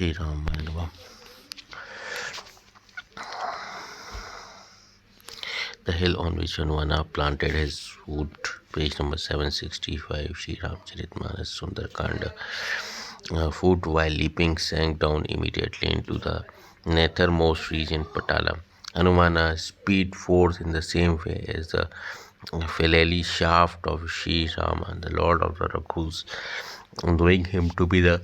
ShriRam and the hill on which Hanuman planted his foot. Page number 765, Shri Ramcharitmanas Sundarkanda. Foot while leaping sank down immediately into the nethermost region Patala. Hanumana speed forth in the same way as the filial shaft of Shri Rama, the Lord of the Raghus, knowing him to be the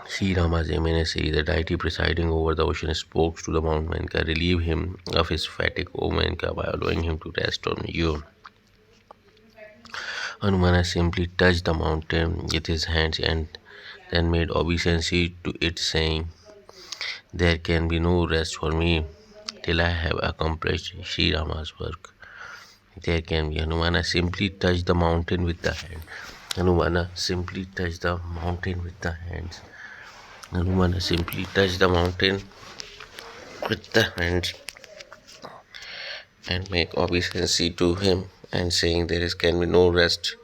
Sri Rama's emissary, the deity presiding over the ocean, spoke to the Mount Menka, relieve him of his fatigue, O Menka, by allowing him to rest on you. Hanumana simply touched the mountain with his hands and then made obeisance to it, saying, "There can be no rest for me till I have accomplished Sri Rama's work." There can be. Hanumana simply touched the mountain with the hand. Hanumana simply touched the mountain with the hands. Hanumana simply touched the mountain with the hands and make obeisance to him and saying, "There is can be no rest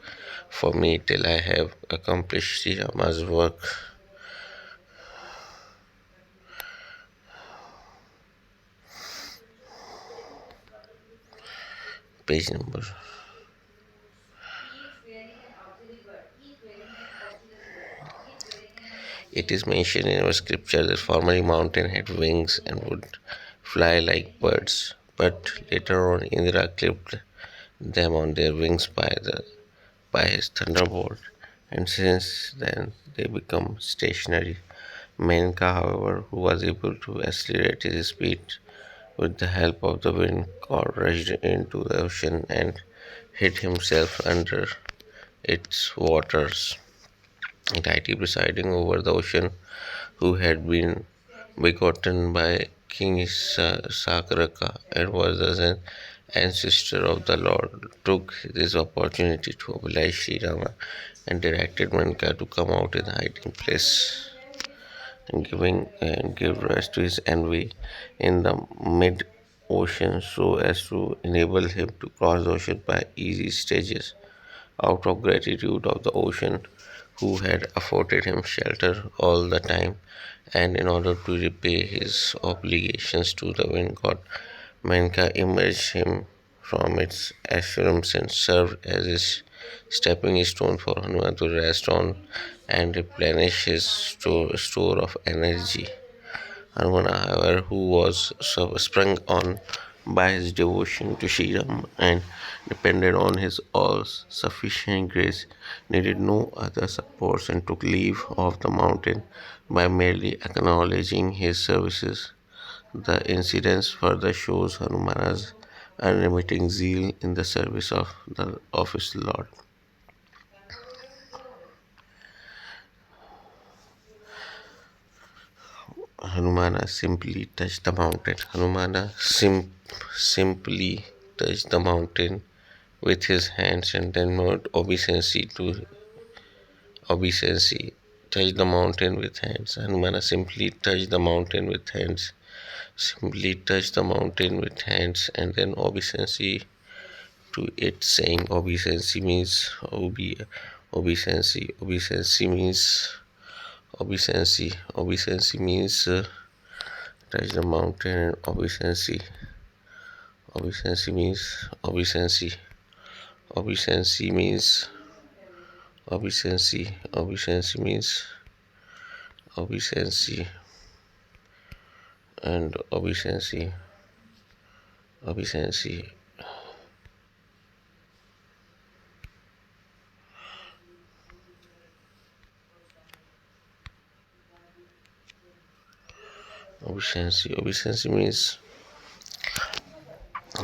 for me till I have accomplished Sri Rama's work." Page number. It is mentioned in our scripture that formerly mountain had wings and would fly like birds, but later on Indra clipped them on their wings by his thunderbolt, and since then they become stationary. Menka, however, who was able to accelerate his speed with the help of the wind, god rushed into the ocean and hid himself under its waters. A deity presiding over the ocean, who had been begotten by King Sakaraka and was thus an ancestor of the Lord, took this opportunity to oblige Sri Rama and directed Menka to come out in the hiding place and give rest to his envy in the mid ocean so as to enable him to cross the ocean by easy stages. Out of gratitude of the ocean, who had afforded him shelter all the time, and in order to repay his obligations to the wind god, Menka emerged him from its ashrams and served as his stepping stone for Hanuman to rest on and replenish his store of energy. Hanuman, however, who was sprung on by his devotion to Sri Ram and depended on his all sufficient grace, needed no other supports and took leave of the mountain by merely acknowledging his services. The incidents further shows Hanuman's unremitting zeal in the service of his Lord. Hanumana simply touched the mountain. Simply touched the mountain with his hands and then made obeisance. Touched the mountain with hands. Hanumana simply touched the mountain with hands. Simply touched the mountain with hands and then obeisance to it, saying obeisance means obeisance. Obeisance means obeisance. Obeisance means touch the mountain and obeisance. Obeisance means obeisance. Obeisance means obeisance. Obeisance means obeisance and obeisance. Obeisance. Obeisance. Obeisance means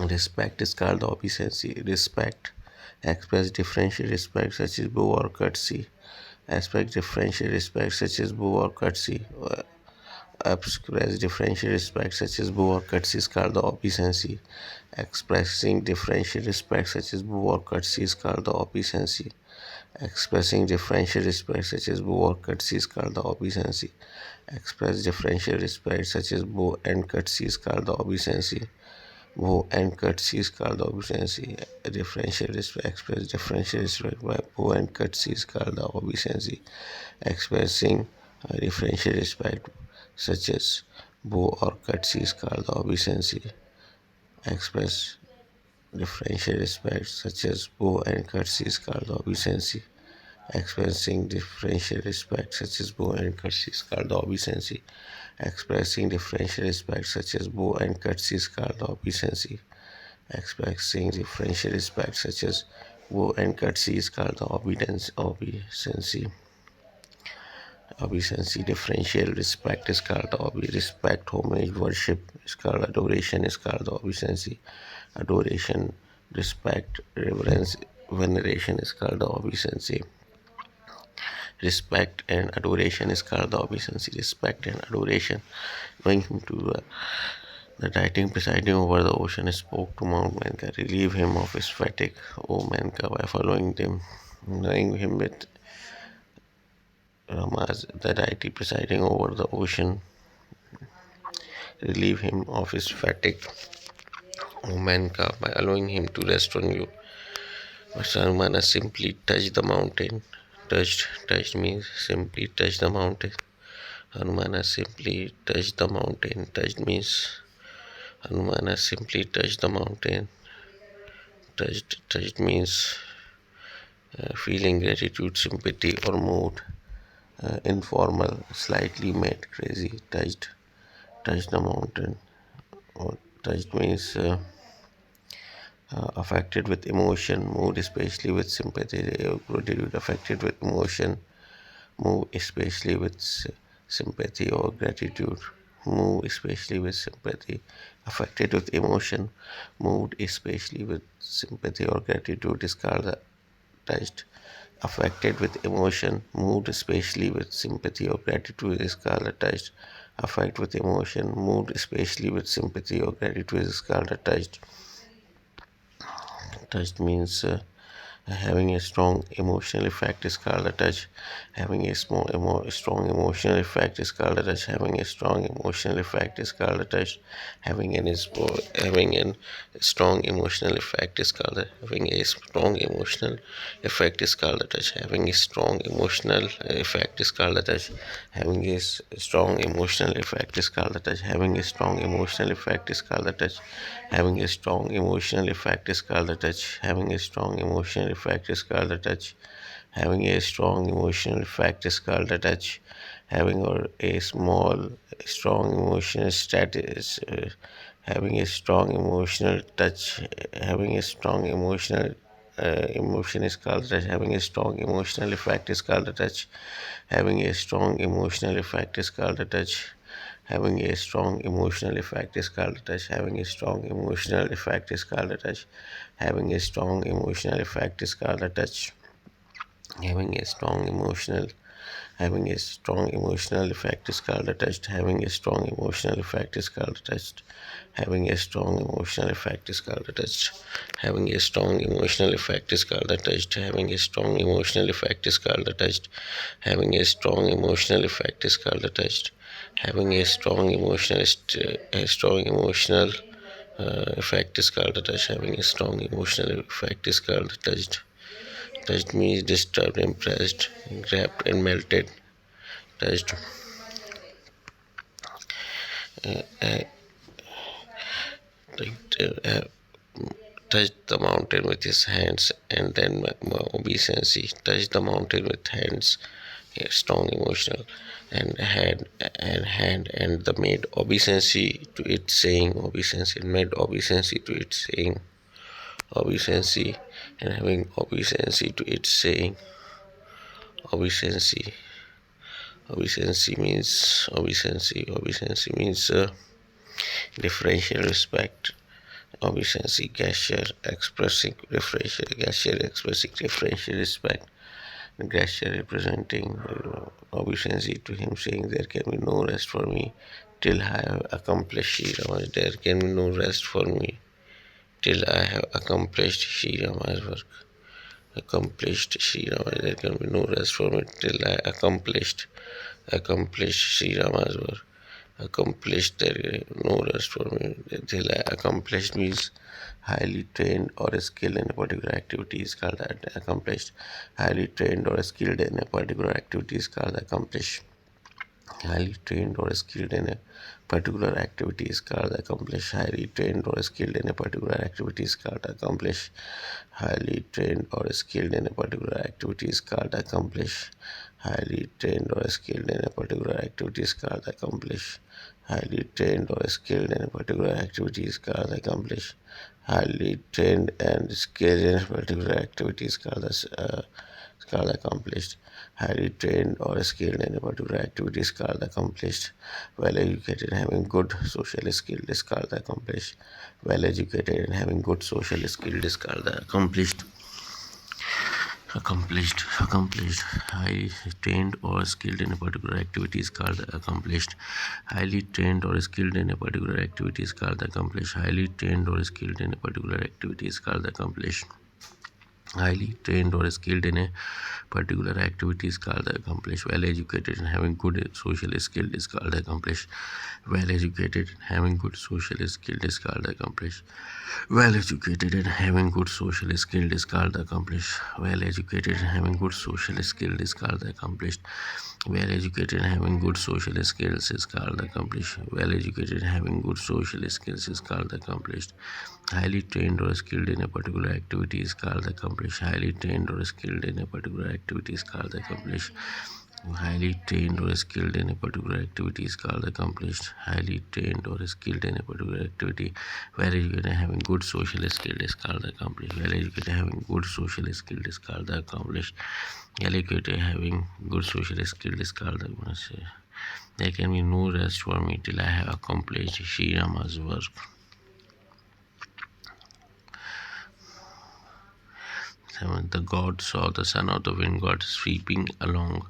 respect is called the obeisance. Respect express differential respect such as bow or courtesy. Express differential respect such as bow or courtesy. Express differential respect such as bow or courtesy is called the obeisance. Expressing differential respect such as bow or courtesy is called the obeisance. Expressing differential respect such as bow or courtesy is called the obeisance. Express differential respect such as bow and courtesy is called the obeisance. Bow and courtesy is called the obeisance. Differential respect express differential respect by bow and courtesy is called the obeisance. Expressing differential respect such as bow or courtesy is called the obeisance. Express differential respect such as bow and courtesy is called the obeisance. Expressing differential respect such as bow and courtesy is called the obeisance. Expressing differential respect such as bow and courtesy is called the obeisance. Expressing differential respect such as bow and courtesy is called the obeisance. Obeisance differential respect is called the respect, homage, worship is called adoration is called the obeisance. Adoration, respect, reverence, veneration is called the obeisance. Respect and adoration is called the obeisance. Respect and adoration. Going to the deity presiding over the ocean spoke to Mount Menka, relieve him of his fatigue, O Menka, by following them, knowing him with Ramas, the deity presiding over the ocean, relieve him of his fatigue, O Menka, by allowing him to rest on you. But Sarmana simply touched the mountain. Touched means simply touch the mountain. Hanumana simply touched the mountain. Touched means Hanumana simply touched the mountain. Touched means feeling gratitude, sympathy, or mood. Informal, slightly made crazy. Touched the mountain. Or touched means affected with emotion, mood, especially with sympathy. Gratitude affected with emotion, move especially with sympathy or gratitude. Move especially with sympathy. Affected with emotion, moved especially with sympathy or gratitude is called the touched. Affected with emotion, moved especially with sympathy or gratitude is called the touched. Affected with emotion, moved especially with sympathy or gratitude is called the touched. Touch means having a strong emotional effect is called a touch. Having a strong emotional effect is called a touch. Having a strong emotional effect is called a touch. Having an strong emotional effect is called having a strong emotional effect is called a touch. Having a strong emotional effect is called a touch. Having a strong emotional effect is called a touch. Having a strong emotional effect is called a touch. Having a strong emotional effect is called a touch. Having a strong emotional effect is called a touch. Having a strong emotional effect is called a touch. Having or a small, strong emotional status. Having a strong emotional touch. Having a strong emotional emotion is called a touch. Having a strong emotional effect is called a touch. Having a strong emotional effect is called a touch. Having a strong emotional effect is called a touch. Having a strong emotional effect is called a touch. Having a strong emotional effect is called a touch. Having a strong emotional Having a strong emotional effect is called a touch. Having a strong emotional effect is called a touch. Having a strong emotional effect is called a touch. Having a strong emotional effect is called a touch. Having a strong emotional effect is called a touch. Having a strong emotional effect is called a touch. Having a strong emotional effect is called a touch. Having a strong emotional effect is called a touch. Touched means disturbed, impressed, grabbed, and melted. Touched, uh, touched the mountain with his hands, and then obeisance. Touched the mountain with hands, strong emotional, and hand, and the made obeisance to it, saying obeisance, and made obeisance to it, saying obeisance, and having obeisance to it, saying obeisance. Obeisance means differential respect. Obeisance gesture expressing differential respect. Gesture representing obeisance to him, saying there can be no rest for me till I have accomplished ShriRam. There can be no rest for me till I have accomplished ShriRam's work. Accomplished ShriRam. There can be no rest for me till I accomplished ShriRam's work. Accomplished, there is no rest for me. Till accomplished means highly trained or skilled in a particular activity is called that accomplished. Highly trained or skilled in a particular activity is called accomplished. Highly trained or skilled in a particular activity is called accomplished. Highly trained or skilled in a particular activity is called accomplished. Highly trained or skilled in a particular activity is called accomplished. Highly trained or skilled in a particular activity is called accomplished. Highly trained or skilled in a particular activity is called accomplished. Highly trained and skilled in a particular activity is called accomplished. Highly trained or skilled in a particular activity is called accomplished. Well educated and having good social skill is called accomplished. Well educated and having good social skill is called accomplished. Accomplished. Highly trained or skilled in a particular activity is called accomplished. Highly trained or skilled in a particular activity is called accomplished. Highly trained or skilled in a particular activity is called accomplished. Highly trained or skilled in a particular activity is called accomplished. Well educated and having good social skill is called accomplished. Well educated and having good social skill is called accomplished. Well educated and having good social skill is called accomplished. Well educated and having good social skill is called accomplished. Well educated and having good social skills is called accomplished. Well educated and having good social skills is called accomplished. Highly trained or skilled in a particular activity is called accomplished. Highly trained or skilled in a particular activity is called accomplished. Highly trained or skilled in a particular activity is called accomplished. Highly trained or skilled in a particular activity. Well educated and having good social skill is called accomplished. Well educated and having good social skill is called accomplished. Well educated having good social skill is called accomplished. There can be no rest for me till I have accomplished ShriRama's work. The god saw the son of the wind god sweeping along,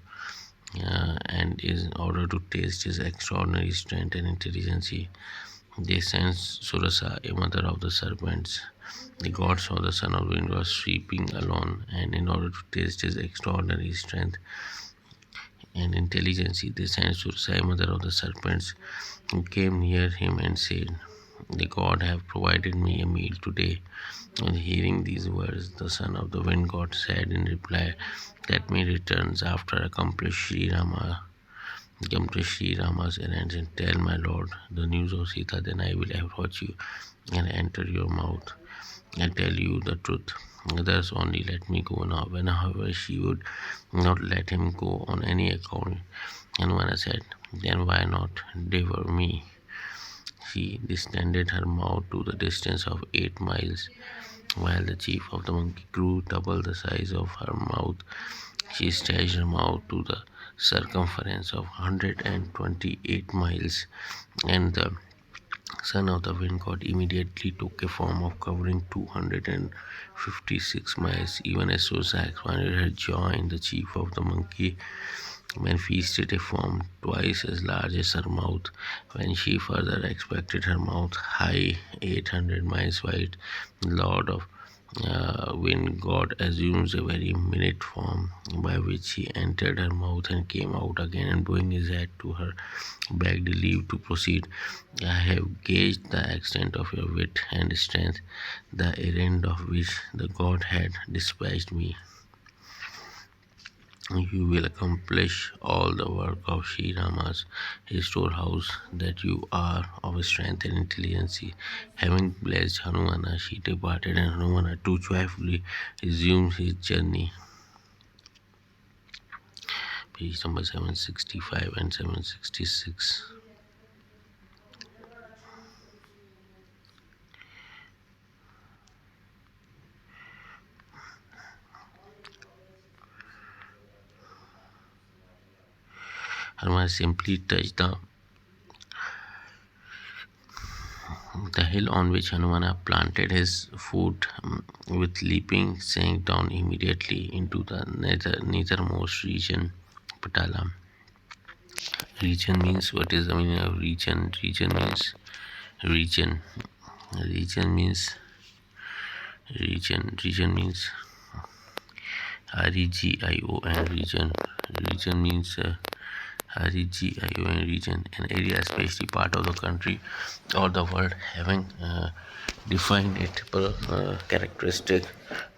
and in order to taste his extraordinary strength and intelligence, they sent Surasa, a mother of the serpents. The god saw the son of the wind god sweeping along, and in order to taste his extraordinary strength and intelligence, they sent Surasa, a mother of the serpents, who came near him and said, "The god have provided me a meal today." On hearing these words, the son of the wind god said in reply, "Let me return after accomplish Sri Rama's errands and tell my lord the news of Sita, then I will approach you and enter your mouth and tell you the truth. Thus only let me go now." When, however, she would not let him go on any account, Hanumana said, "Then why not devour me?" She distended her mouth to the distance of 8 miles. While the chief of the monkey grew double the size of her mouth, she stretched her mouth to the circumference of 128 miles, and the son of the wind god immediately took a form of covering 256 miles. Even as Susa expanded her jaw in the chief of the monkey, when feasted a form twice as large as her mouth. When she further expanded her mouth high 800 miles wide, Lord of wind god assumes a very minute form, by which he entered her mouth and came out again, and bowing his head to her, begged leave to proceed. "I have gauged the extent of your wit and strength, the errand of which the god had dispatched me. You will accomplish all the work of Sri Rama's storehouse, that you are of strength and intelligence." Having blessed Hanumana, she departed, and Hanumana too joyfully resumed his journey. Page number 765 and 766. Hanumana simply touched the hill on which Hanumana planted his foot, with leaping, sank down immediately into the nethermost region, Patala. Region means, what is the meaning of region? Region. Region means Region means REGION. Region means REGION region, an area, especially part of the country or the world having definable characteristic,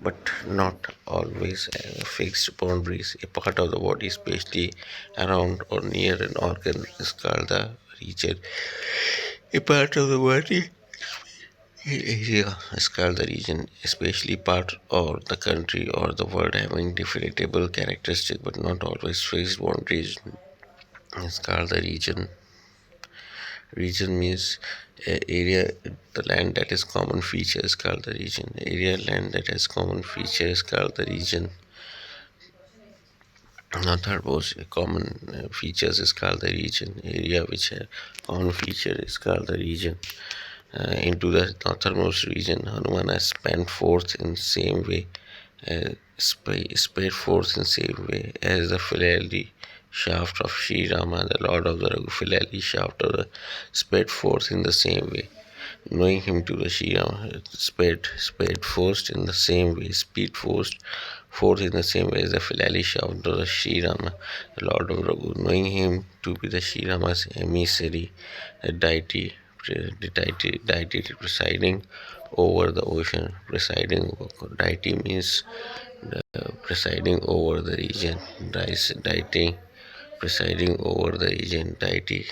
but not always fixed boundaries. A part of the body, especially around or near an organ, is called the region. A part of the body area is called the region, especially part of the country or the world having definable characteristic but not always fixed boundaries is called the region. Region means area, the land that is common feature is called the region. Area land that has common feature is called the region. Northernmost common features is called the region. Area which have common feature is called the region. Into the northernmost region, Hanuman has spanned forth in same way, spread forth in same way as the philali shaft of ShriRam, the Lord of the philali shaft of the spread forth in the same way. Knowing him to the ShriRam, spread forth in the same way, speed forth in the same way as the philali shaft of the ShriRam, the Lord of Raghu. Knowing him to be the ShriRama's emissary, a deity presiding over the ocean. Deity means presiding over the region. Deity presiding over the region. Deity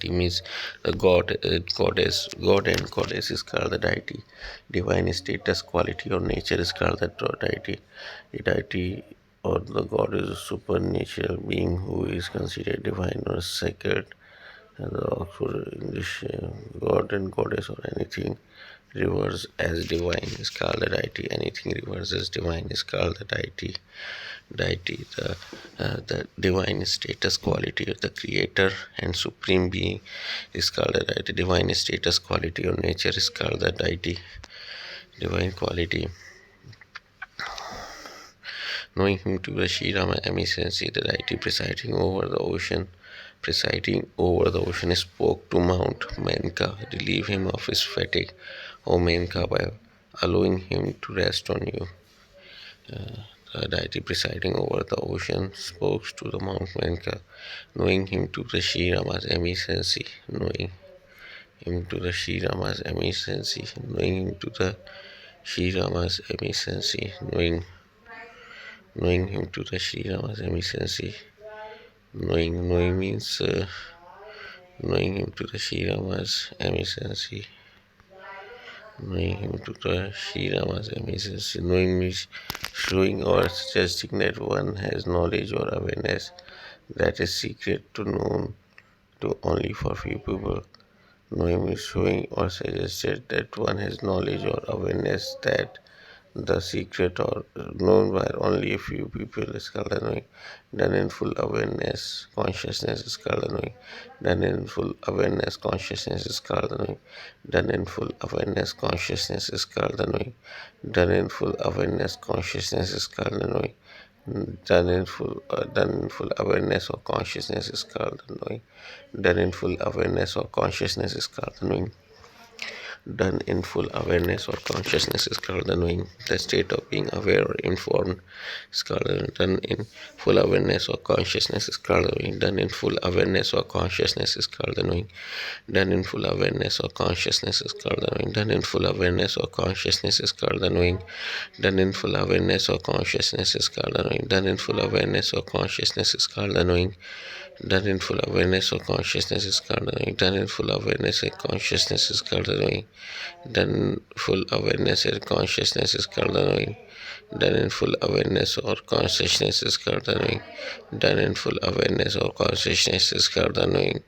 means a god, goddess. God and goddess is called the deity. Divine status, quality, or nature is called the deity. A deity or the god is a supernatural being who is considered divine or sacred. And the Oxford English god and goddess or anything reversed as divine is called a deity. Anything reversed as divine is called the deity. Deity, the divine status quality of the creator and supreme being is called a deity. Divine status quality or nature is called the deity. Divine quality. Knowing him to be ShriRama emissary, the deity presiding over the ocean, spoke to Mount Menka, relieve him of his fatigue, O Menka, by allowing him to rest on you. The deity presiding over the ocean spoke to the Mount Menka, knowing him to the ShriRama's emissary, knowing him to the ShriRama's emissary, knowing him to the ShriRama's emissary, knowing him to the ShriRama's emissary. Knowing means knowing him to the ShriRama's emissary. Knowing him to the ShriRama's emissary. Knowing means showing or suggesting that one has knowledge or awareness that is secret to known to only for few people. Knowing means showing or suggested that one has knowledge or awareness that the secret or known by only a few people is called knowing. Done in full awareness, consciousness is called knowing. Done in full awareness, consciousness is called knowing. Done in full awareness, consciousness is called knowing. Done in full awareness, consciousness is called knowing. Done in full awareness or consciousness is called knowing. Done in full awareness or consciousness is called knowing. Done in full awareness or consciousness is called the knowing. The state of being aware or informed is called done in full awareness or consciousness is called the knowing. Done in full awareness or consciousness is called the knowing. Done in full awareness or consciousness is called the knowing. Done in full awareness or consciousness is called the knowing. Done in full awareness or consciousness is called the knowing. Done in full awareness or consciousness is called the knowing. Done in full awareness or consciousness is called the knowing. Done in full awareness and consciousness is called the knowing. Done in full awareness and consciousness is called the knowing. Done in full awareness or consciousness is called the knowing. Done in full awareness or consciousness is called the knowing.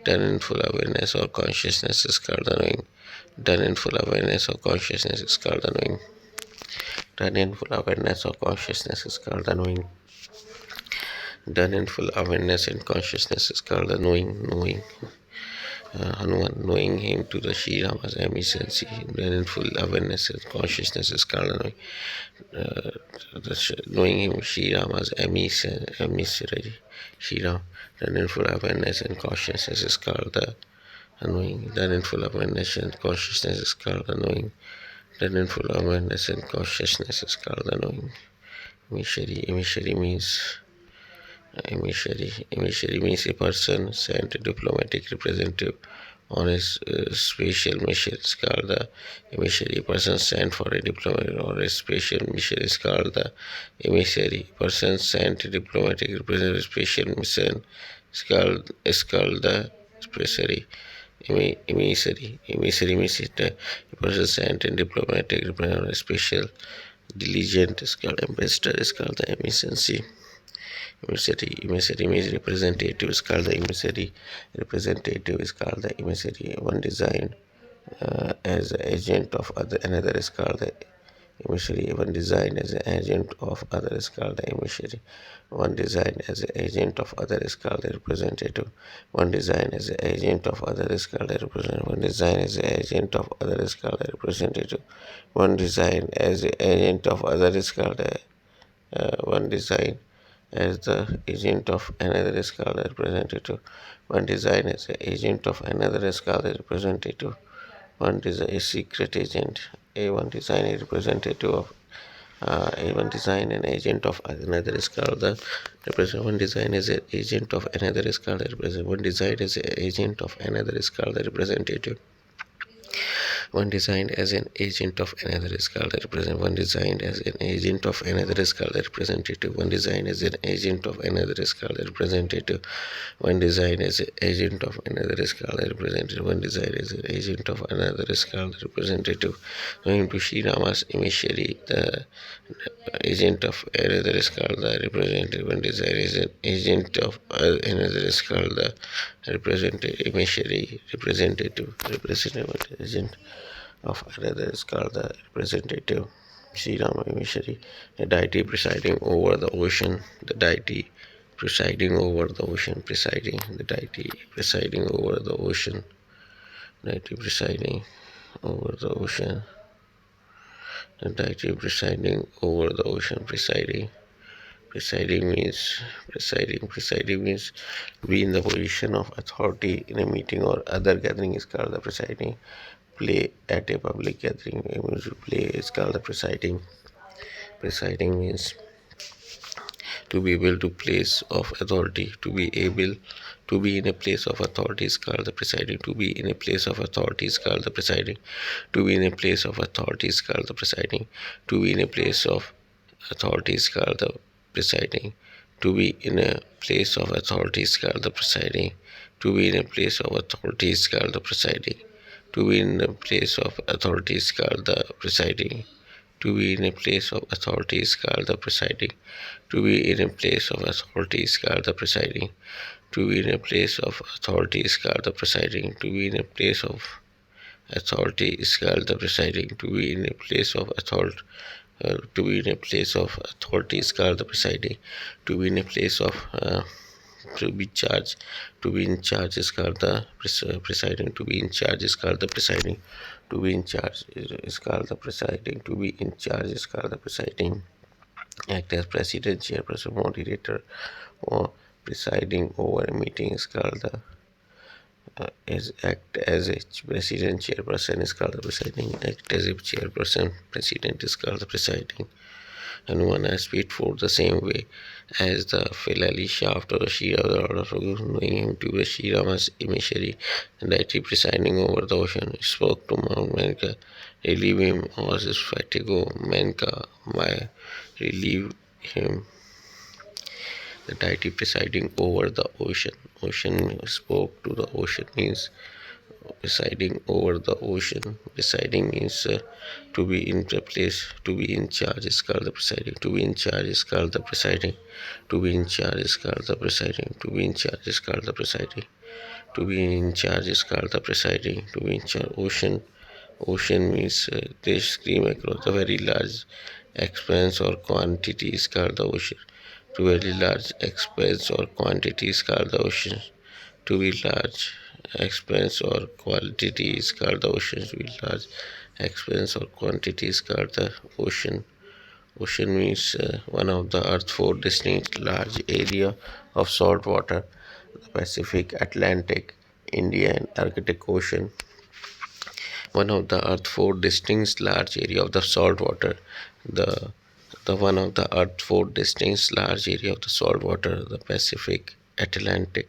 Done in full awareness or consciousness is called the knowing. Done in full awareness or consciousness is called the knowing. Done in full awareness or consciousness is called the knowing. Done in full awareness and consciousness is called the knowing. Hanuman, knowing him to the ShriRama's emissary. Done in full awareness and consciousness is called the knowing. Knowing him ShriRama's emissary. ShriRam. Done in full awareness and consciousness is called the knowing. Done in full awareness and consciousness is called the knowing. Done in full awareness and consciousness is called the knowing. Emissary means Emissary means a person sent a diplomatic representative on a special mission is called the emissary. A person sent for a diplomatic or a special mission is called the emissary. Person sent a diplomatic representative special mission is called the emissary. Emissary means a person sent a diplomatic representative on a special diligent is called ambassador is called the emissary. Emissary means representative is called the emissary. Representative is called the emissary. One designed as an agent of another is called the emissary. One designed as an agent of other is called the emissary. One designed as an agent of other is called the representative. One designed as an agent of other is called the representative. One designed as an agent of other is called the representative. One designed as an agent of other is called the one design as the agent of another is called a representative. One design as the agent of another is called a representative. One design a secret agent. A one design a representative of a one design an agent of another is called the representative. One design as an agent of another is called a representative. One design as an agent of another is called the representative. One designed as an agent of another is called a representative. One designed as an agent of another is called a representative. One designed as an agent of another is called a representative. One designed as an agent of another is called a representative. One designed as an agent of another is called a representative. Going to ShriRama's emissary, the agent of another is called the representative. One designed as an agent of another is called the representative. Emissary, representative agent of another is called the representative. ShriRam emissary, a deity presiding over the ocean, the deity presiding over the ocean, the deity presiding over the ocean, deity presiding over the ocean, the deity presiding over the ocean, presiding means be in the position of authority in a meeting or other gathering is called the presiding. Play at a public gathering play is called the presiding. Presiding means to be able to place of authority, to be able to be in a place of authority is called the presiding. To be in a place of authority is called the presiding. To be in a place of authority is called the presiding. To be in a place of authority is called the presiding. To be in a place of authority is called the presiding. To be in a place of authority is called the presiding. To be in a place of authority is called the presiding. To be in a place of authority is called the presiding. To be in a place of authority is called the presiding. To be in a place of authority is called the presiding. To be in a place of authority is called the presiding. To be in a place of authority. To be in a place of authority is called the presiding. To be in a place of to be charged. To be in charge is called the presiding. To be in charge is called the presiding. To be in charge is called the presiding. To be in charge is called the presiding. Act as president, chairperson, moderator, or presiding over a meeting is called the act as a president, chairperson is called the presiding. Act as a chairperson, president is called the presiding. And one has speed for the same way as the Philali shaft or the Shira order for knowing him to be Shirama's emissary, and that he presiding over the ocean spoke to Mount Menka, relieve him of his fatigue. Menka by relieve him, the deity presiding over the ocean. Ocean spoke to the ocean means presiding over the ocean. Presiding means to be in the place, to be in charge is called the presiding. To be in charge is called the presiding. To be in charge is called the presiding. To be in charge is called the presiding. To be in charge is called the presiding. To be in charge. Ocean means they scream across a very large expanse or quantity is called the ocean. To very large expanse or quantity is called the ocean. To be large expense or quantity is called the ocean. To be large expense or quantity is called the ocean. Ocean means one of the Earth's four distinct large area of salt water: the Pacific, Atlantic, Indian, and Arctic Ocean. One of the Earth's four distinct large area of the salt water: the the one of the Earth's four distinct large area of the salt water, the Pacific, Atlantic,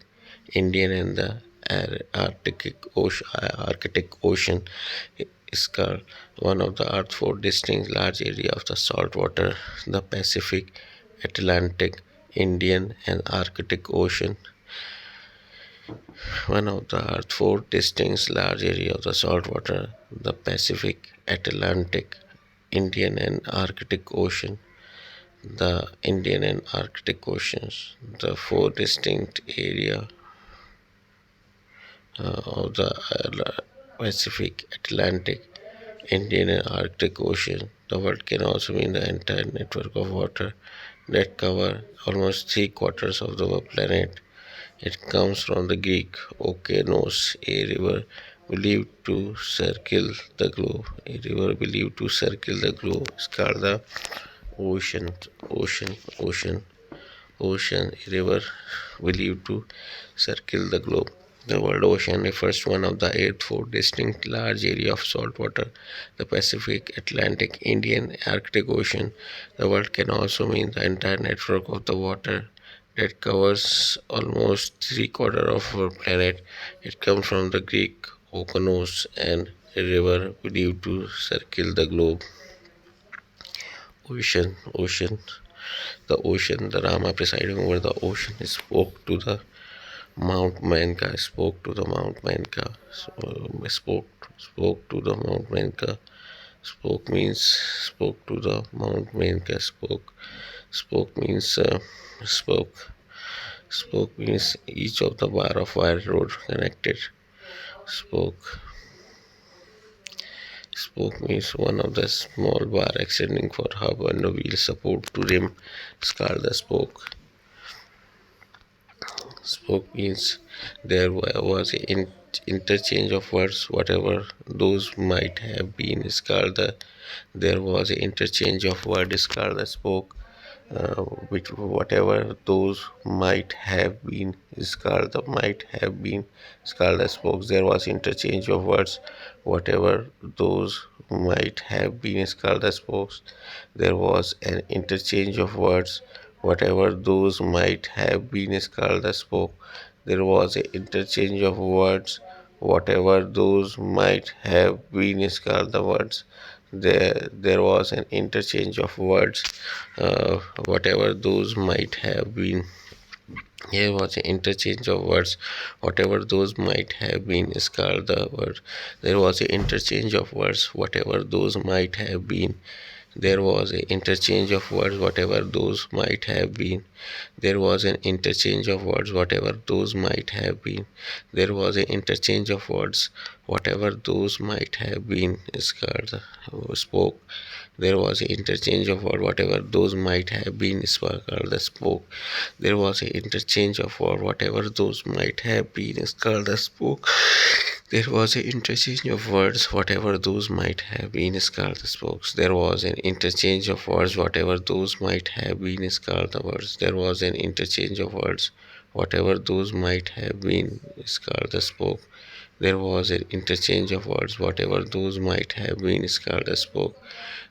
Indian, and the Arctic Ocean is called one of the Earth's four distinct large area of the salt water, the Pacific, Atlantic, Indian, and Arctic Ocean. One of the Earth's four distinct large area of the salt water, the Pacific, Atlantic, Indian, and Arctic Ocean. The Indian and Arctic Oceans, the four distinct area of the Pacific, Atlantic, Indian, and Arctic Ocean. The world can also mean the entire network of water that cover almost three quarters of the planet. It comes from the Greek okeanos, a river believed to circle the globe. A river believed to circle the globe is called the ocean, ocean. Ocean, a river believed to circle the globe. The world ocean refers to one of the eight four distinct large areas of salt water, the Pacific, Atlantic, Indian, Arctic Ocean. The world can also mean the entire network of the water that covers almost three quarters of our planet. It comes from the Greek okeanos and a river believed to circle the globe. Ocean, the ocean, the Rama presiding over the ocean spoke to the Mount Menka, spoke to the Mount Menka, spoke to the Mount Menka, spoke to the Mount Menka, spoke means spoke, spoke means each of the bar of wire road connected, spoke, spoke means one of the small bar extending for hub and the wheel support to rim is called the spoke. Spoke means there was an interchange of words, whatever those might have been is called the there was an interchange of words is called the spoke. Which whatever those might have been is called the might have been is called the spokes. There was interchange of words, whatever those might have been is called the spokes. There was an interchange of words, whatever those might have been is called the spoke. There was an interchange of words, whatever those might have been is called the words. There was an interchange of words, whatever those might have been. Here was an interchange of words, whatever those might have been is called the word. There was an interchange of words, whatever those might have been. There was an interchange of words, whatever those might have been. There was an interchange of words, whatever those might have been. There was an interchange of words, whatever those might have been is called the spoke. There was an interchange of words, whatever those might have been is called the spoke. There was an interchange of words, whatever those might have been is called the spoke. There was an interchange of words, whatever those might have been is called the spokes. There was an interchange of words, whatever those might have been is called the words. There was an interchange of words, whatever those might have been is called the spoke. There was an interchange of words, whatever those might have been is called the spoke.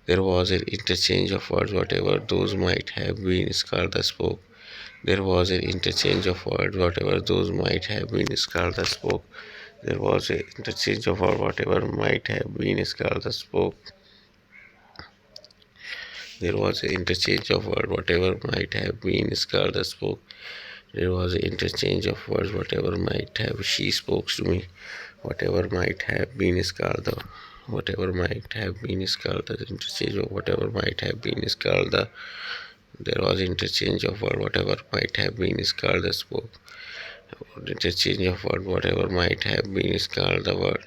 There was an interchange of words, whatever those might have been is called the spoke. There was an interchange of words, whatever those might have been is called the spoke. There was an interchange of words, whatever might have been is called the spoke. There was an interchange of words, whatever might have been is called the spoke. There was an interchange of words, whatever might have she spoke to me. Whatever might have been is called the whatever might have been is called the interchange of whatever might have been is called the there was interchange of word, whatever might have been is called the spoke. Interchange of word, whatever might have been is called the word.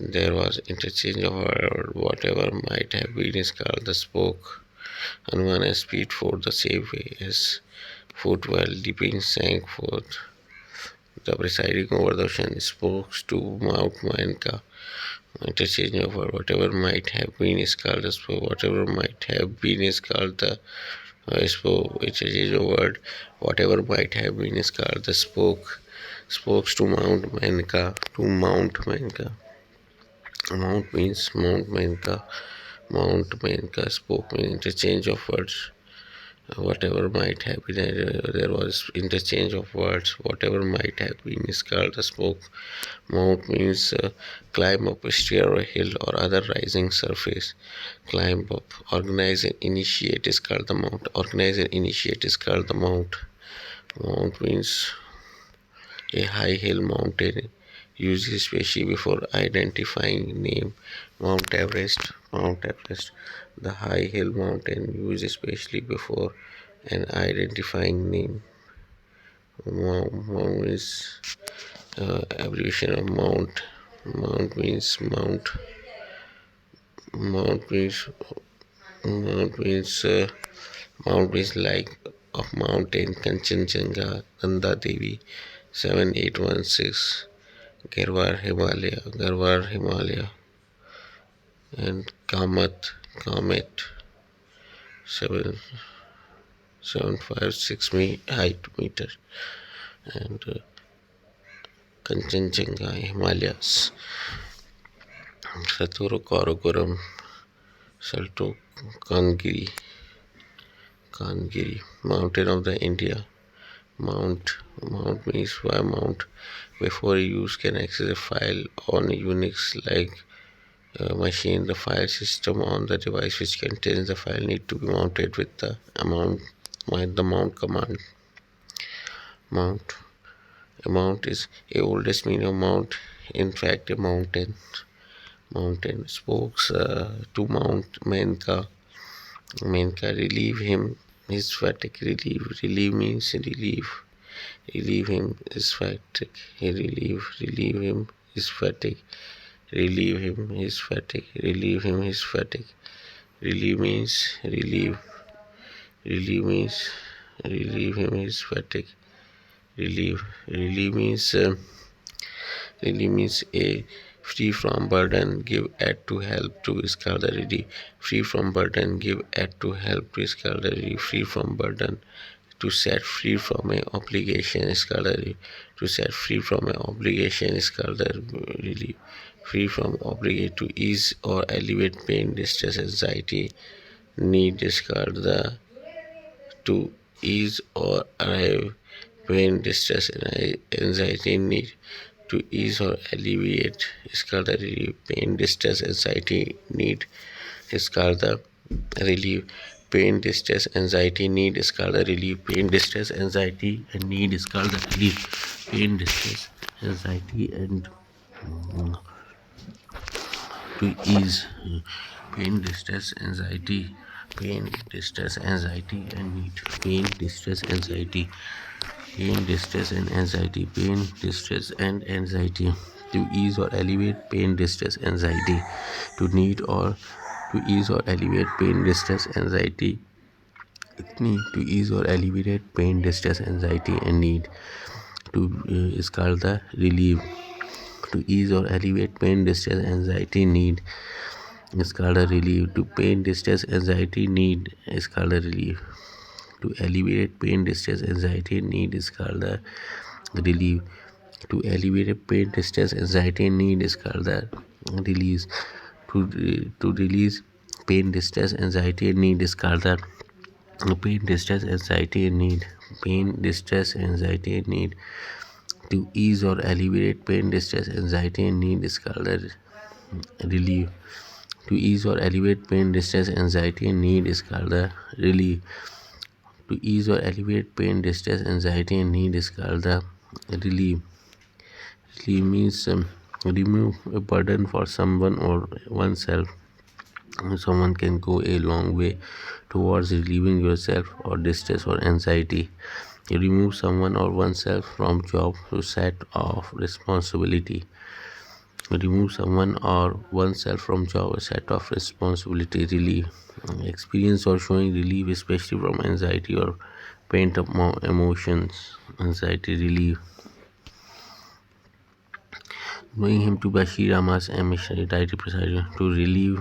There was interchange of word, whatever might have been is called the spoke. And one has speed for the same way as foot while dipping sank forth. The presiding over the ocean spoke to Mount Manka. Interchange of word, whatever might have been is called the spoke. Whatever might have been is called the spoke. Interchange of word, whatever might have been is called the spoke. Spokes to Mount Manka. To Mount Manka. Mount means Mount Manka. Mount Manka spoke means interchange of words. Whatever might have been, there was interchange of words. Whatever might have been is called the smoke. Mount means climb up a stair or hill or other rising surface. Climb up. Organize and initiate is called the mount. Organize and initiate is called the mount. Mount means a high hill mountain, used especially before identifying name. Mount Everest. Mount Everest, the high hill mountain used especially before an identifying name. Mount means abbreviation of mount. Mount means mount. Mount means mount means mount means like of mountain Kanchenjunga, Nanda Devi, 7816. Garwar Himalaya, and Comet, 7.756 height meter, and Kanchenjunga Himalayas, Saturu Karakoram, Salto Kangiri, Mountain of the India. Mount means why mount. Before a user can access a file on a Unix like machine, the file system on the device which contains the file need to be mounted with the mount command. Mount. A mount is a oldest meaning of mount. In fact, a mountain. Mountain spokes to Mount Menka. Menka relieve him his fatigue. Relieve means relieve. Relieve him his fatigue. Relieve him his fatigue. Relieve him his fatigue. Relieve him his fatigue. Relieve means relieve. Relieve means relieve him his fatigue. Relieve. Relieve means a free from burden, give add to help to is called the relief. Free from burden, give add to help to is called the relief. Free from burden, to set free from an obligation is called the relief. To set free from an obligation is called the relief. Free from obligation, to ease or alleviate pain, distress, anxiety, need is called the to ease or arrive pain, distress, and anxiety need. To ease or alleviate is called the relief. Pain, distress, anxiety need is called the relief. Pain, distress, anxiety need is called the relief. Pain, distress, anxiety, and need is called the relief. Pain, distress, anxiety, and to ease. Pain, distress, anxiety. Pain, distress, anxiety, and need. Pain, distress, anxiety. Pain, distress, and anxiety. Pain, distress, and anxiety. To ease or alleviate pain, distress, anxiety. To need or to ease or alleviate pain, distress, anxiety. Need to ease or alleviate pain, distress, anxiety, and need. To is called the relief. To ease or alleviate pain, distress, anxiety, need is called a relief. To pain, distress, anxiety, need is called a relief. To alleviate pain, distress, anxiety, need is called the relief. To alleviate pain, distress, anxiety, need is called the release. To release pain, distress, anxiety, need is called the pain, distress, anxiety, need. Pain, distress, anxiety, need. To ease or alleviate pain, distress, anxiety, need is called the relief. To ease or alleviate pain, distress, anxiety, need is called the relief. To ease or alleviate pain, distress, anxiety, and need is called the relief. Relief means remove a burden for someone or oneself. Someone can go a long way towards relieving yourself or distress or anxiety. You remove someone or oneself from job to set off responsibility. Remove someone or oneself from job, a set of responsibility, relief. Experience or showing relief, especially from anxiety or pent up emotions. Anxiety relief. Knowing him to be ShriRama's mission, deity precisely to relieve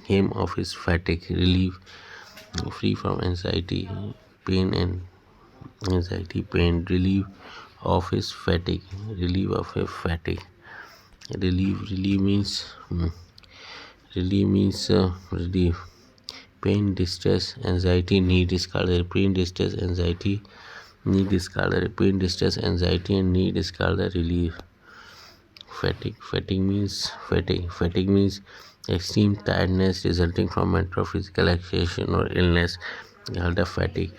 him of his fatigue, relieve, free from anxiety, pain and anxiety, pain, relieve of his fatigue, relieve of his fatigue. Relieve means relief. Pain, distress, anxiety, need is called the pain, distress, anxiety, need is called the pain, distress, anxiety, and need is called the relief. Fatigue means extreme tiredness resulting from mental or physical exertion or illness, called the fatigue.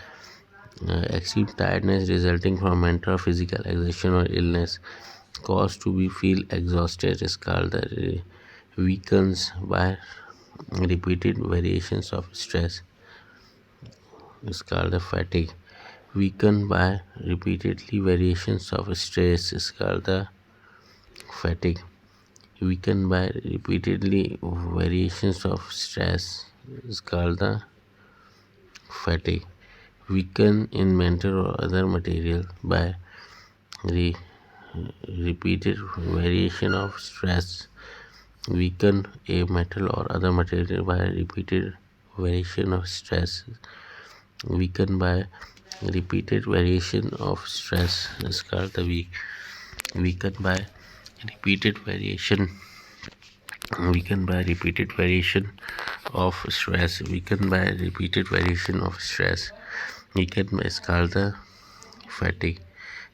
Extreme tiredness resulting from mental or physical exertion or illness caused to be feel exhausted is called the weakens by repeated variations of stress is called the fatigue. Weakened by repeatedly variations of stress is called the fatigue. Weakened by repeatedly variations of stress is called the fatigue. Weaken in mental or other material by re- repeated variation of stress. Weaken a metal or other material by repeated variation of stress. Weaken by repeated variation of stress is called the weak. Weaken by repeated variation. Weaken by repeated variation of stress. Weaken by repeated variation of stress. Weaken by is called the fatigue.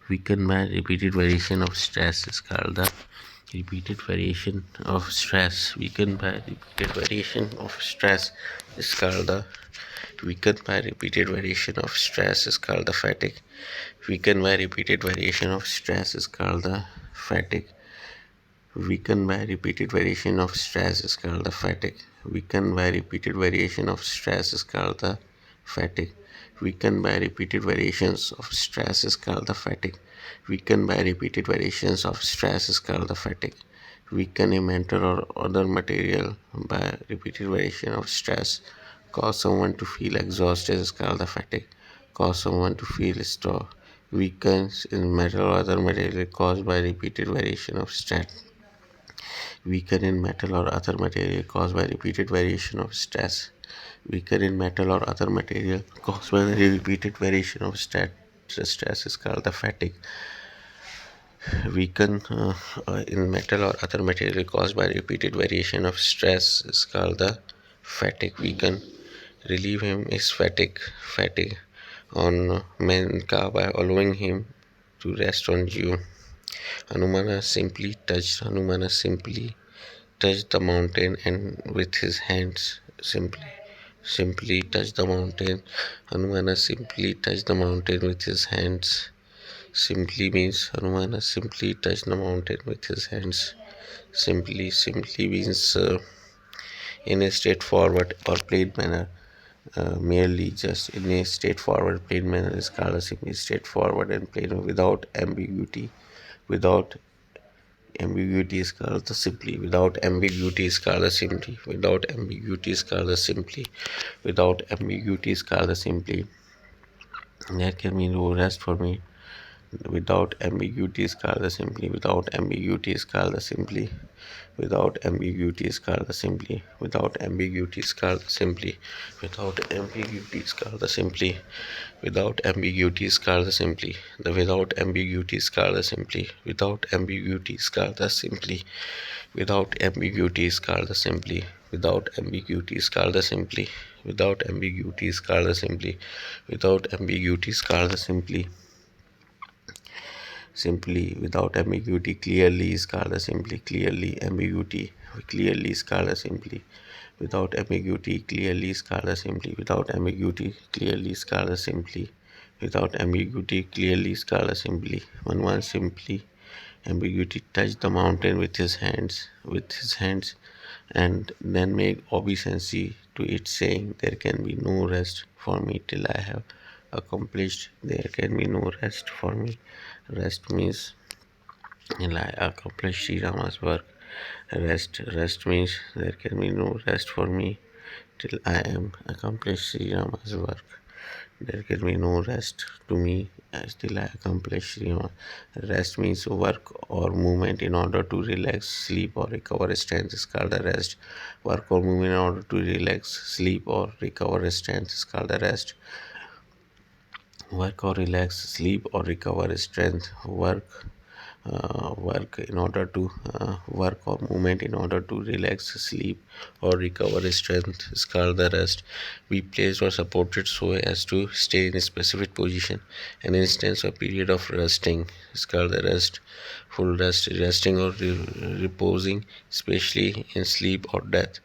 Weaken by repeated variation of stress is called the repeated variation of stress. Weaken by repeated variation of stress is called the weakened by repeated variation of stress is called the fatigue. Weakened by repeated variation of stress is called the fatigue. Weakened by repeated variation of stress is called the fatigue. Weakened by repeated variation of stress is called the fatigue. Weakened by repeated variations of stress is called the fatigue. Weakened by repeated variations of stress is called the fatigue. Weaken a mental or other material by repeated variation of stress. Cause someone to feel exhausted is called the fatigue. Cause someone to feel strong. Weakens in metal or other material caused by repeated variation of stress. Weaken in metal or other material caused by repeated variation of stress. Weaken in metal or other material caused by the repeated variation of stress. Stress is called the fatigue. Weaken in metal or other material caused by repeated variation of stress is called the fatigue. Weaken. Relieve him is fatigue on Menka by allowing him to rest on you. Hanumana simply touched the mountain and with his hands simply touched the mountain. Hanumana simply touched the mountain with his hands. Simply means Hanumana simply touched the mountain with his hands. Simply means in a straightforward or plain manner. Merely just in a straightforward plain manner is called simply straightforward and plain without ambiguity. Without ambiguity is called the simply. Without ambiguity is called the simply. Without ambiguity is called the simply. Without ambiguity is called the simply. There can be no rest for me. Without ambiguity is called the simply. Without ambiguity is called the simply. Without ambiguity is called the simply. Without ambiguity is called the simply. Without ambiguity is called the simply. Without ambiguity is called the simply. The without ambiguity is called the simply. Without ambiguity is called the simply. Without ambiguity is called the simply. Without ambiguity is called the simply. Without ambiguity is called the simply. Without ambiguity is called the simply. Simply without ambiguity clearly is called a simply. Clearly is called a simply. Without ambiguity clearly is called a simply. Without ambiguity clearly is called a simply. Without ambiguity clearly is called a simply. One simply ambiguity touched the mountain with his hands and then make obeisance to it, saying, there can be no rest for me till I have accomplished. There can be no rest for me. Rest means till I accomplish ShriRama's work. Rest means there can be no rest for me till I am accomplished ShriRama's work. There can be no rest to me till I accomplish Shrima. Rest means work or movement in order to relax, sleep, or recover strength is called a rest. Work or movement in order to relax, sleep, or recover strength is called a rest. Work or relax, sleep, or recover strength. work in order to work or movement in order to relax, sleep, or recover strength is called the rest. Be placed or supported so as to stay in a specific position. An instance or period of resting is called the rest. Full rest, resting or reposing, especially in sleep or death.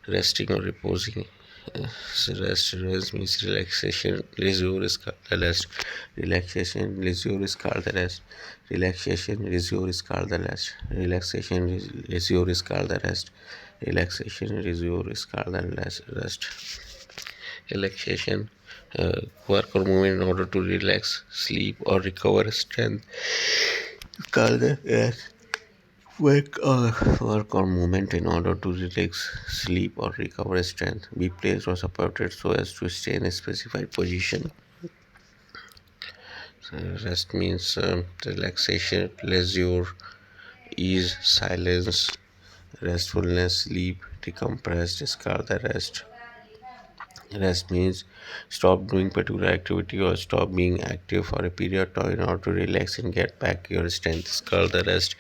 Resting or reposing. Rest means relaxation. Leisure is called the rest. Relaxation, leisure is called the rest. Relaxation, leisure is called the rest. Relaxation, leisure is called the rest. Relaxation, leisure is called the rest. Relaxation, work or movement in order to relax, sleep, or recover strength is called the rest. Work or movement in order to relax, sleep, or recover strength. Be placed or supported so as to stay in a specified position. Rest means relaxation, leisure, ease, silence, restfulness, sleep, decompressed is called the rest. Rest means stop doing particular activity or stop being active for a period of time in order to relax and get back your strength is called the rest.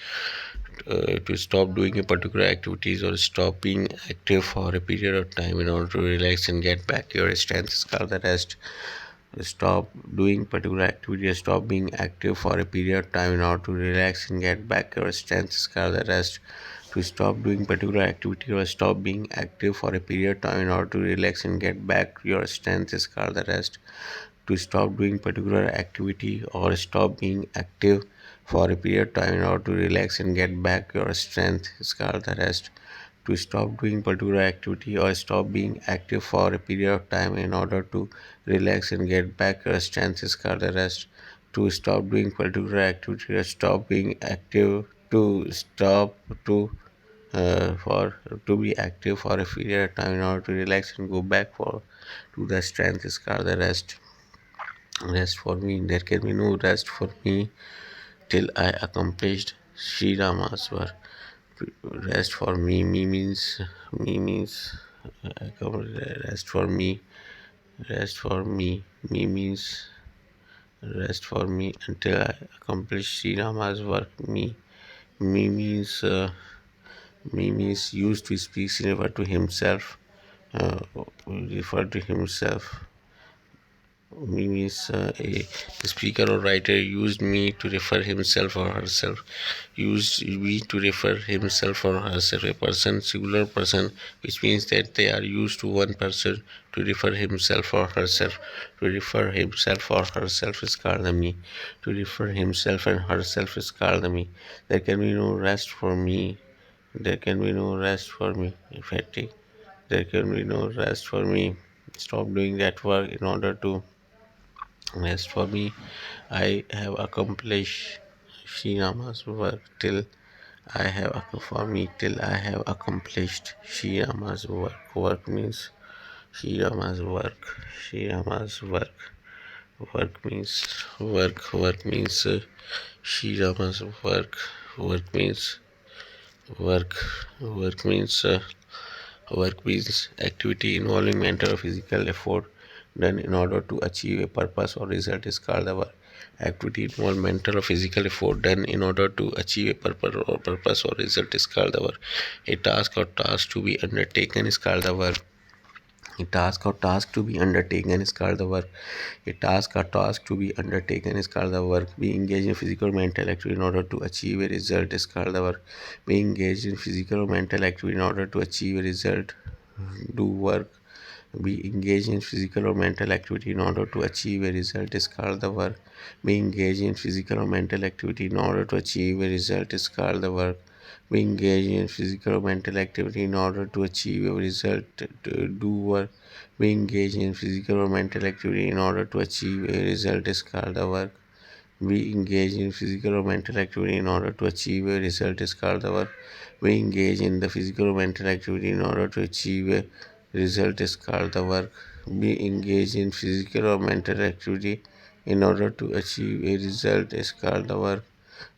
To stop doing a particular activities or stop being active for a period of time in order to relax and get back your strength is called the rest. Stop doing particular activity or stop being active for a period of time in order to relax and get back your strength is called the rest. To stop doing particular activity or stop being active for a period of time in order to relax and get back your strength is called the rest. To stop doing particular activity or stop being active for a period of time in order to relax and get back your strength is called the rest. To stop doing particular activity or stop being active for a period of time in order to relax and get back your strength is called the rest. To stop doing particular activity or stop being active to stop to for to be active for a period of time in order to relax and go back for to the strength is called the rest. Rest for me, there can be no rest for me till I accomplished ShriRama's work. Rest for me means rest for me. Rest for me means rest for me until I accomplish ShriRama's work. Me means used to speak refer to himself. Uh, refer to himself. Me means a speaker or writer used me to refer himself or herself. Used me to refer himself or herself. A person, singular person, which means that they are used to one person to refer himself or herself. To refer himself or herself is called the me. To refer himself and herself is called the me. There can be no rest for me. There can be no rest for me. Fatigue. There can be no rest for me. Stop doing that work in order to rest for me. I have accomplished Shriyama's work till I have accomplished Shriyama's work. Work means Shriyama's work. Shriyama's work. Work means work. Work means Shriyama's work. Work means work. Work means work means activity involving mental or physical effort done in order to achieve a purpose or result is called the work. Activity involving mental or physical effort done in order to achieve a purpose or result is called the work. A task or task to be undertaken is called the work. A task or task to be undertaken is called the work. A task or task to be undertaken is called the work. Being engaged in physical or mental activity in order to achieve a result is called the work. Being engaged in physical or mental activity in order to achieve a result, do work. Be engaged in physical or mental activity in order to achieve a result is called the work. Be engaged in physical or mental activity in order to achieve a result is called the work. Be engaged in physical or mental activity in order to achieve a result, do work. Be engaged in physical or mental activity in order to achieve a result is called the work. We engage in physical or mental activity in order to achieve a result is called the work. We engage in the physical or mental activity in order to achieve a result is called the work. We engage in physical or mental activity in order to achieve a result is called the work.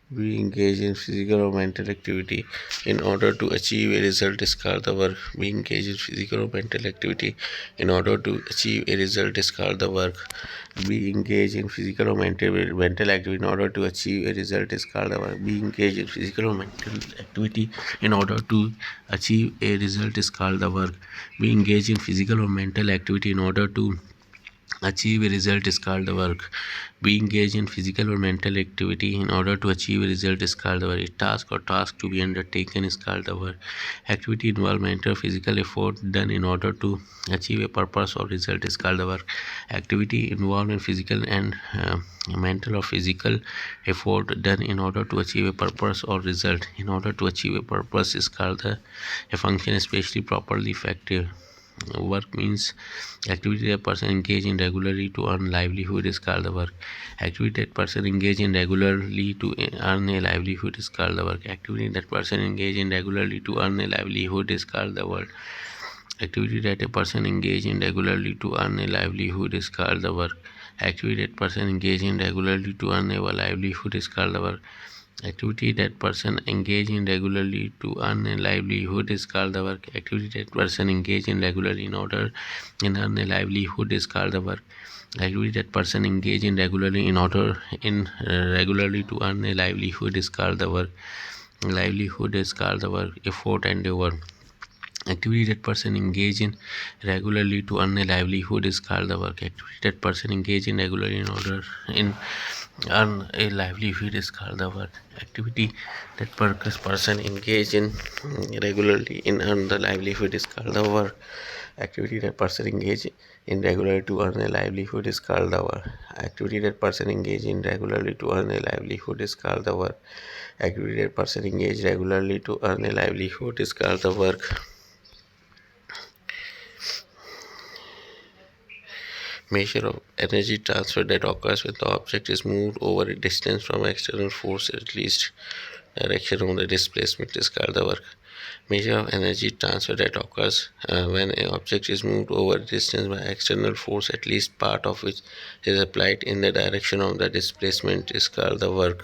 We engage in physical or mental activity in order to achieve a result is called the work. We engage in physical or mental activity in order to achieve a result is called the work. We engage in physical or mental activity in order to achieve a result is called the work. We engage in physical or mental activity in order to achieve a result is called the work. We engage in physical or mental activity in order to achieve a result is called the work. We engage in physical or mental activity in order to achieve a result is called the work. A task or task to be undertaken is called the work. Activity involve mental or physical effort done in order to achieve a purpose or result is called the work. Activity involved in physical and mental or physical effort done in order to achieve a purpose or result. In order to achieve a purpose is called a function, especially properly effective. Work means activity that person engage in regularly to earn livelihood is called the work. Activity that person engage in regularly to earn a livelihood is called the work. Activity that person engage in regularly to earn a livelihood is called the work. Activity that a person engage in regularly to earn a livelihood is called the work. Activity that person engage in regularly to earn a livelihood is called the work. Activity that person engage in regularly to earn a livelihood is called the work. Activity that person engage in regularly in order in earn a livelihood is called the work. Activity that person engage in regularly in order in regularly to earn a livelihood is called the work. Livelihood is called the work. Effort and endeavor. Activity that person engage in regularly to earn a livelihood is called the work. Activity that person engage in regularly in order in earn a livelihood is called the work. Activity that person engage in regularly in earn the livelihood is called the work. Activity that person engage in regularly to earn a livelihood is called the work. Activity that person engage in regularly to earn a livelihood is called the work. Activity that person engage regularly to earn a livelihood is called the work. Measure of energy transfer that occurs when the object is moved over a distance from external force at least direction of the displacement is called the work. Measure of energy transfer that occurs when an object is moved over a distance by external force at least part of which is applied in the direction of the displacement is called the work.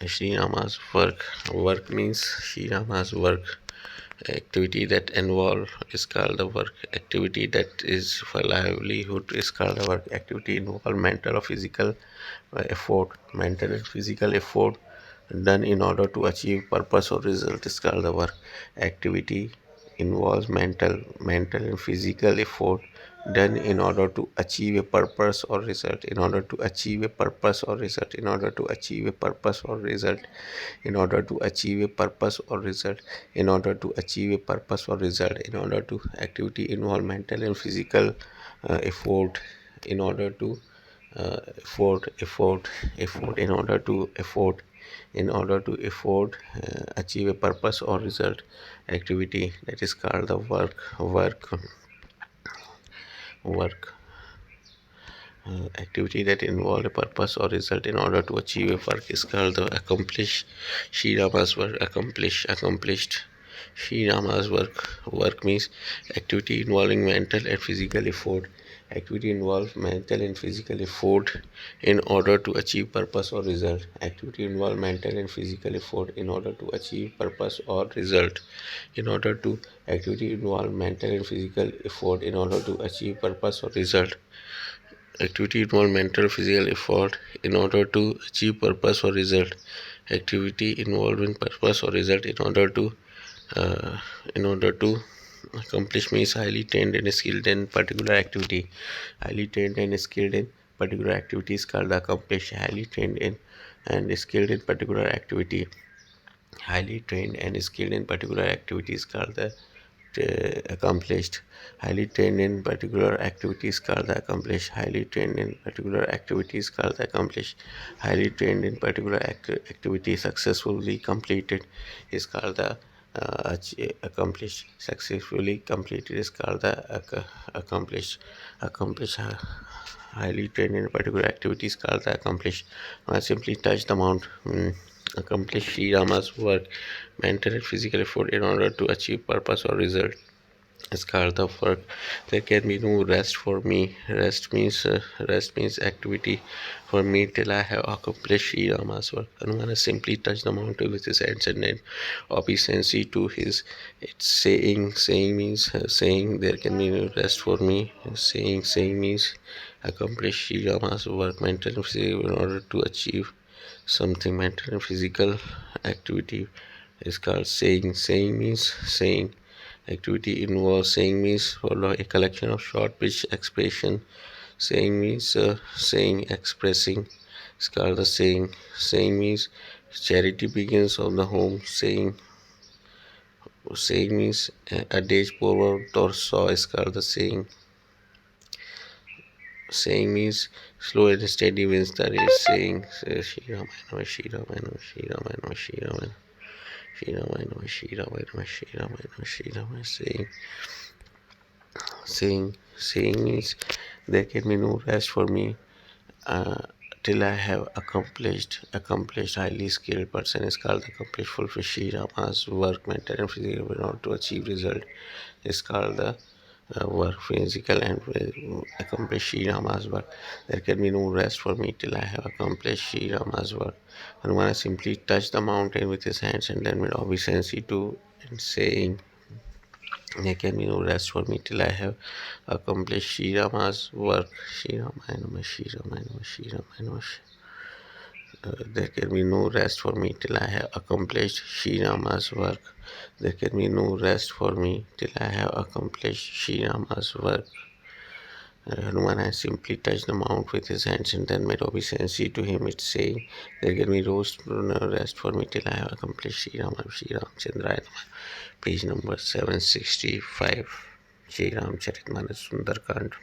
ShriRama's work. Work means ShriRama's work. Activity that involve is called the work. Activity that is for livelihood is called the work. Activity involve mental or physical effort. Mental and physical effort done in order to achieve purpose or result is called the work. Activity involves mental and physical effort done in order to achieve a purpose or result. In order to achieve a purpose or result. In order to achieve a purpose or result. In order to achieve a purpose or result. In order to achieve a purpose or result. In order to activity involve mental and physical effort. In order to effort in order to achieve a purpose or result. Activity that is called the work. Activity that involve a purpose or result in order to achieve a work is called the accomplish. Shriramas work accomplished. Shriramas work means activity involving mental and physical effort. Activity involves mental and physical effort in order to achieve purpose or result. Activity involves mental and physical effort in order to achieve purpose or result. In order to activity involve mental and physical effort in order to achieve purpose or result. Activity involve mental physical effort in order to achieve purpose or result. Activity involving purpose or result uh, in order to accomplish means highly trained and skilled in particular activity. Highly trained and skilled in particular activity is called accomplished. Highly trained in and skilled in particular activity. Highly trained and skilled in particular activities called the accomplished. Highly trained in particular activities called the accomplished. Highly trained in particular activities called the accomplished. Highly trained in particular activity successfully completed is called the accomplished. Successfully completed is called the accomplished. Accomplished. Highly trained in particular activities called the accomplished. I simply touch the mount. Accomplish Sri Rama's work, mental and physical effort in order to achieve purpose or result. It's called the work. There can be no rest for me. Rest means activity for me till I have accomplished Sri Rama's work. Hanumana simply touched the mountain with his hands and then obeisance to his. It's saying. Saying means saying. There can be no rest for me. Saying means accomplish Sri Rama's work mental and physical in order to achieve something mental and physical activity is called saying. Saying means saying. Activity involves saying means follow a collection of short pitch expression. Saying means saying, expressing. It's called the saying. Saying means charity begins of the home. Saying means a day's forward or saw is called the saying. Saying means slow and steady wins the race. Saying Shri Ramayana, Shri Ramayana, Shri Ramayana, Shri Ramayana, Shri Ramayana, Shri Ramayana, Shri Ramayana, Shri Ramayana. Saying means there can be no rest for me uh, till I have accomplished highly skilled person is called accomplished fulfill Shri Rama's work mental and physical in order to achieve result is called the work physical and accomplish Shri Rama's work. There can be no rest for me till I have accomplished Shri Rama's work. Hanumana simply touched the mountain with his hands and then with obeisance to and saying there can be no rest for me till I have accomplished Sri Rama's work. Sri Ramayana, Sri Ramayana, Sri Ramayana. There can be no rest for me till I have accomplished Sri Rama's work. There can be no rest for me till I have accomplished Sri Rama's work. Hanuman has simply touched the mount with his hands and then made obeisance to him. It's saying, there can be no rest for me till I have accomplished Sri Rama, Sri Ramchandra. Page number 765. Sri Ram Charitmanas Sundarkand.